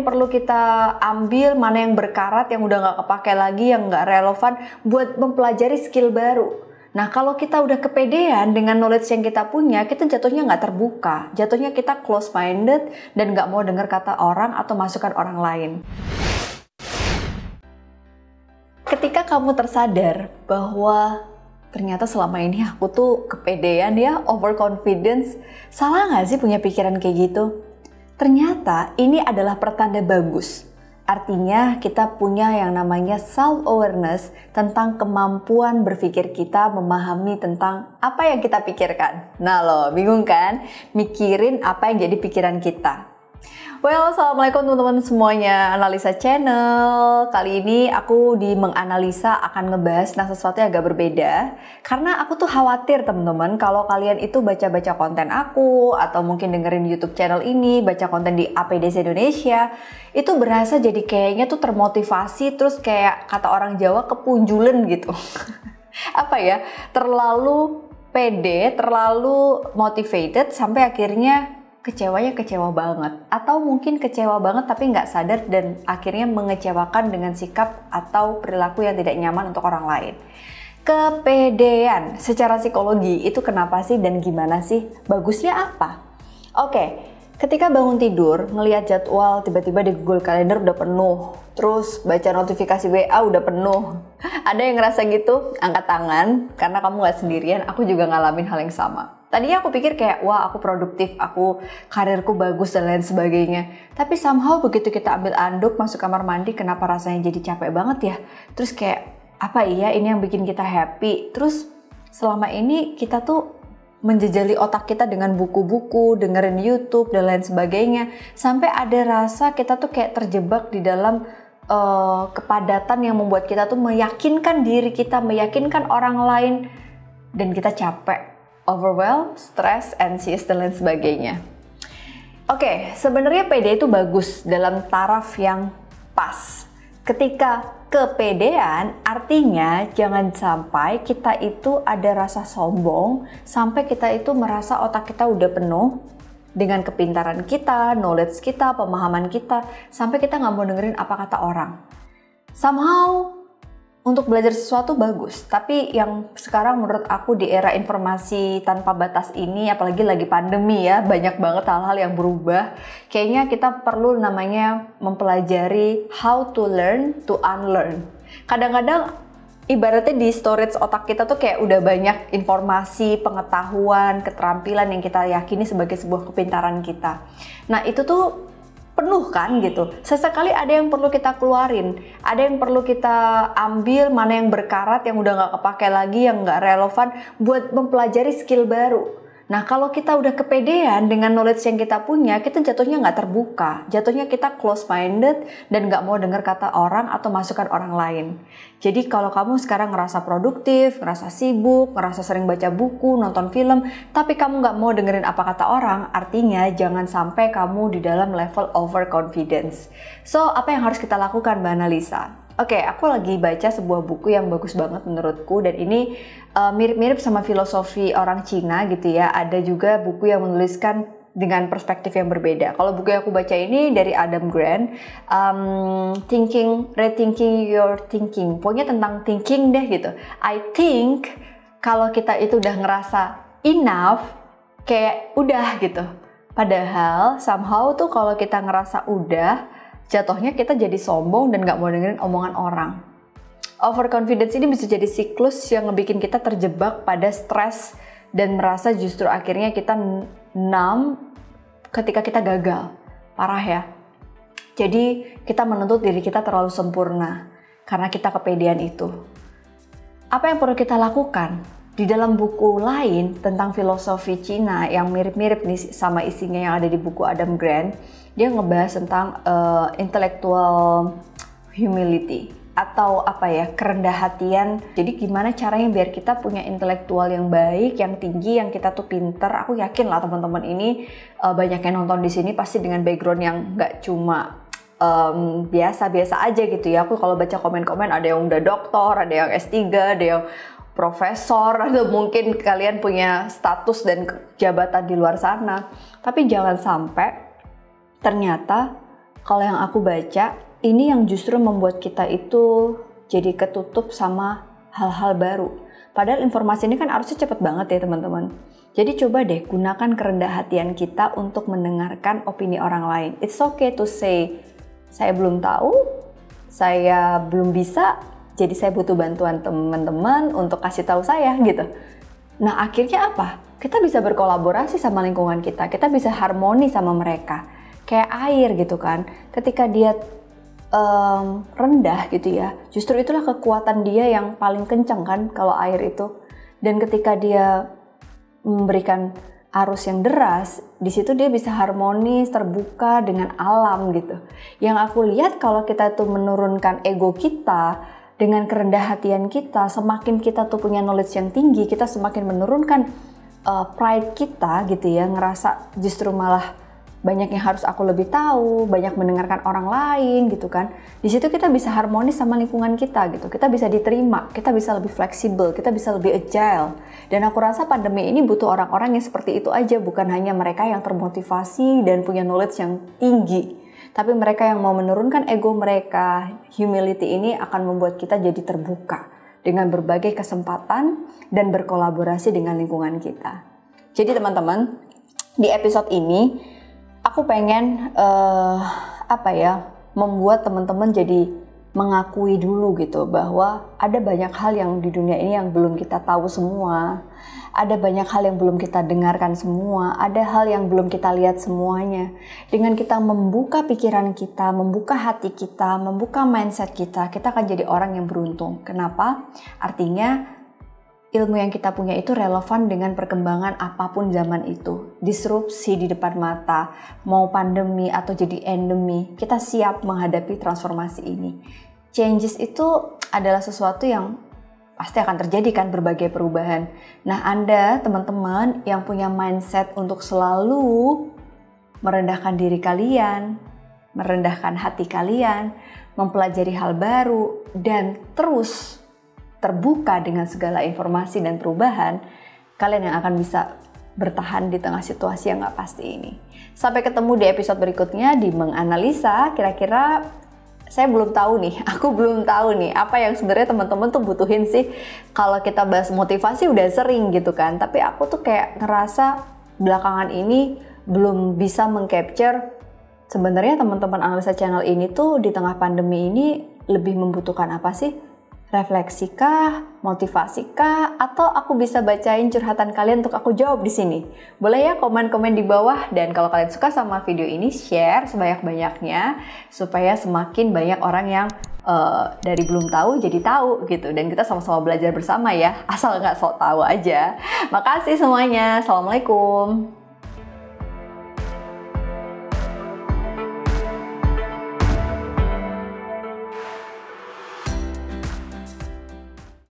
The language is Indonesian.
Perlu kita ambil, mana yang berkarat, yang udah nggak kepake lagi, yang nggak relevan buat mempelajari skill baru. Nah, kalau kita udah kepedean dengan knowledge yang kita punya, kita jatuhnya nggak terbuka, jatuhnya kita close-minded dan nggak mau dengar kata orang atau masukan orang lain. Ketika kamu tersadar bahwa ternyata selama ini aku tuh kepedean ya, overconfidence, salah nggak sih punya pikiran kayak gitu? Ternyata ini adalah pertanda bagus. Artinya kita punya yang namanya self-awareness tentang kemampuan berpikir kita memahami tentang apa yang kita pikirkan. Nah lo, bingung kan? Mikirin apa yang jadi pikiran kita. Well, assalamualaikum teman-teman semuanya, Analisa Channel. Kali ini aku di menganalisa akan ngebahas tentang sesuatu yang agak berbeda. Karena aku tuh khawatir teman-teman kalau kalian itu baca-baca konten aku atau mungkin dengerin YouTube channel ini, baca konten di APDC Indonesia, itu berasa jadi kayaknya tuh termotivasi, terus kayak kata orang Jawa kepunjulen gitu. Apa ya, terlalu pede, terlalu motivated sampai akhirnya kecewanya kecewa banget, atau mungkin kecewa banget tapi nggak sadar dan akhirnya mengecewakan dengan sikap atau perilaku yang tidak nyaman untuk orang lain. Kepedean secara psikologi itu kenapa sih dan gimana sih? Bagusnya apa? Oke, ketika bangun tidur ngelihat jadwal tiba-tiba di Google Calendar udah penuh, terus baca notifikasi WA udah penuh. Ada yang ngerasa gitu? Angkat tangan, karena kamu nggak sendirian, aku juga ngalamin hal yang sama. Tadinya aku pikir kayak, wah aku produktif, aku karirku bagus dan lain sebagainya. Tapi somehow begitu kita ambil anduk masuk kamar mandi, kenapa rasanya jadi capek banget ya? Terus kayak, apa iya ini yang bikin kita happy? Terus selama ini kita tuh menjejali otak kita dengan buku-buku, dengerin YouTube dan lain sebagainya. Sampai ada rasa kita tuh kayak terjebak di dalam kepadatan yang membuat kita tuh meyakinkan diri kita, meyakinkan orang lain, dan kita capek. Overwhelmed, stress, anxious, dan lain sebagainya. Oke, sebenarnya PD itu bagus dalam taraf yang pas. Ketika kepedean, artinya jangan sampai kita itu ada rasa sombong, sampai kita itu merasa otak kita udah penuh dengan kepintaran kita, knowledge kita, pemahaman kita, sampai kita nggak mau dengerin apa kata orang. Somehow, untuk belajar sesuatu bagus, tapi yang sekarang menurut aku di era informasi tanpa batas ini, apalagi lagi pandemi ya, banyak banget hal-hal yang berubah. Kayaknya kita perlu namanya mempelajari how to learn to unlearn. Kadang-kadang ibaratnya di storage otak kita tuh kayak udah banyak informasi, pengetahuan, keterampilan yang kita yakini sebagai sebuah kepintaran kita. Nah itu tuh penuh kan gitu. Sesekali ada yang perlu kita keluarin, ada yang perlu kita ambil, mana yang berkarat, yang udah nggak kepake lagi, yang nggak relevan buat mempelajari skill baru. Nah kalau kita udah kepedean dengan knowledge yang kita punya, kita jatuhnya nggak terbuka, jatuhnya kita close-minded dan nggak mau dengar kata orang atau masukan orang lain. Jadi kalau kamu sekarang ngerasa produktif, ngerasa sibuk, ngerasa sering baca buku, nonton film, tapi kamu nggak mau dengerin apa kata orang, artinya jangan sampai kamu di dalam level overconfidence. So apa yang harus kita lakukan Mbak Analisa? Oke, aku lagi baca sebuah buku yang bagus banget menurutku, dan ini mirip-mirip sama filosofi orang Cina gitu ya. Ada juga buku yang menuliskan dengan perspektif yang berbeda. Kalau buku yang aku baca ini dari Adam Grant, Rethinking Your Thinking. Pokoknya tentang thinking deh gitu. I think kalau kita itu udah ngerasa enough, kayak udah gitu. Padahal somehow tuh kalau kita ngerasa udah, jatuhnya kita jadi sombong dan gak mau dengerin omongan orang. Overconfidence ini bisa jadi siklus yang ngebikin kita terjebak pada stres dan merasa justru akhirnya kita numb ketika kita gagal. Parah ya. Jadi kita menuntut diri kita terlalu sempurna karena kita kepedean itu. Apa yang perlu kita lakukan? Di dalam buku lain tentang filosofi Cina yang mirip-mirip nih sama isinya yang ada di buku Adam Grant, dia ngebahas tentang intellectual humility atau apa ya, kerendah hatian. Jadi gimana caranya biar kita punya intelektual yang baik, yang tinggi, yang kita tuh pinter. Aku yakin lah teman-teman ini banyak yang nonton di sini pasti dengan background yang nggak cuma biasa-biasa aja gitu ya. Aku kalau baca komen-komen ada yang udah doktor, ada yang S3, ada yang profesor, atau mungkin kalian punya status dan jabatan di luar sana. Tapi jangan sampai ternyata Kalau yang aku baca, ini yang justru membuat kita itu jadi ketutup sama hal-hal baru. Padahal informasi ini kan harusnya cepet banget ya teman-teman. Jadi coba deh gunakan kerendah hatian kita untuk mendengarkan opini orang lain. It's okay to say, saya belum tahu, saya belum bisa, jadi saya butuh bantuan teman-teman untuk kasih tahu saya gitu. Nah akhirnya apa? Kita bisa berkolaborasi sama lingkungan kita bisa harmoni sama mereka. Kayak air gitu kan, ketika dia rendah gitu ya, justru itulah kekuatan dia yang paling kencang kan kalau air itu. Dan ketika dia memberikan arus yang deras, di situ dia bisa harmonis, terbuka dengan alam gitu. Yang aku lihat kalau kita tuh menurunkan ego kita dengan kerendah hatian kita, semakin kita tuh punya knowledge yang tinggi, kita semakin menurunkan pride kita gitu ya, ngerasa justru malah banyak yang harus aku lebih tahu, banyak mendengarkan orang lain gitu kan. Di situ kita bisa harmonis sama lingkungan kita gitu. Kita bisa diterima, kita bisa lebih fleksibel, kita bisa lebih agile. Dan aku rasa pandemi ini butuh orang-orang yang seperti itu aja, bukan hanya mereka yang termotivasi dan punya knowledge yang tinggi. Tapi mereka yang mau menurunkan ego mereka. Humility ini akan membuat kita jadi terbuka dengan berbagai kesempatan dan berkolaborasi dengan lingkungan kita. Jadi teman-teman, di episode ini aku pengen membuat teman-teman jadi mengakui dulu gitu bahwa ada banyak hal yang di dunia ini yang belum kita tahu semua, ada banyak hal yang belum kita dengarkan semua, ada hal yang belum kita lihat semuanya. Dengan kita membuka pikiran kita, membuka hati kita, membuka mindset kita akan jadi orang yang beruntung. Kenapa? Artinya ilmu yang kita punya itu relevan dengan perkembangan apapun zaman itu. Disrupsi di depan mata, mau pandemi atau jadi endemi, kita siap menghadapi transformasi ini. Changes itu adalah sesuatu yang pasti akan terjadi kan, berbagai perubahan. Nah Anda teman-teman yang punya mindset untuk selalu merendahkan diri kalian, merendahkan hati kalian, mempelajari hal baru, dan terus terbuka dengan segala informasi dan perubahan, kalian yang akan bisa bertahan di tengah situasi yang gak pasti ini. Sampai ketemu di episode berikutnya di Menganalisa. Kira-kira saya belum tahu nih, aku belum tahu nih apa yang sebenarnya teman-teman tuh butuhin sih. Kalau kita bahas motivasi udah sering gitu kan, tapi aku tuh kayak ngerasa belakangan ini belum bisa mengcapture sebenarnya teman-teman analisa channel ini tuh di tengah pandemi ini lebih membutuhkan apa sih? Refleksikah, motivasikah, atau aku bisa bacain curhatan kalian untuk aku jawab di sini? Boleh ya komen-komen di bawah, dan kalau kalian suka sama video ini, share sebanyak-banyaknya supaya semakin banyak orang yang dari belum tahu jadi tahu gitu, dan kita sama-sama belajar bersama ya, asal nggak sok tahu aja. Makasih semuanya, assalamualaikum.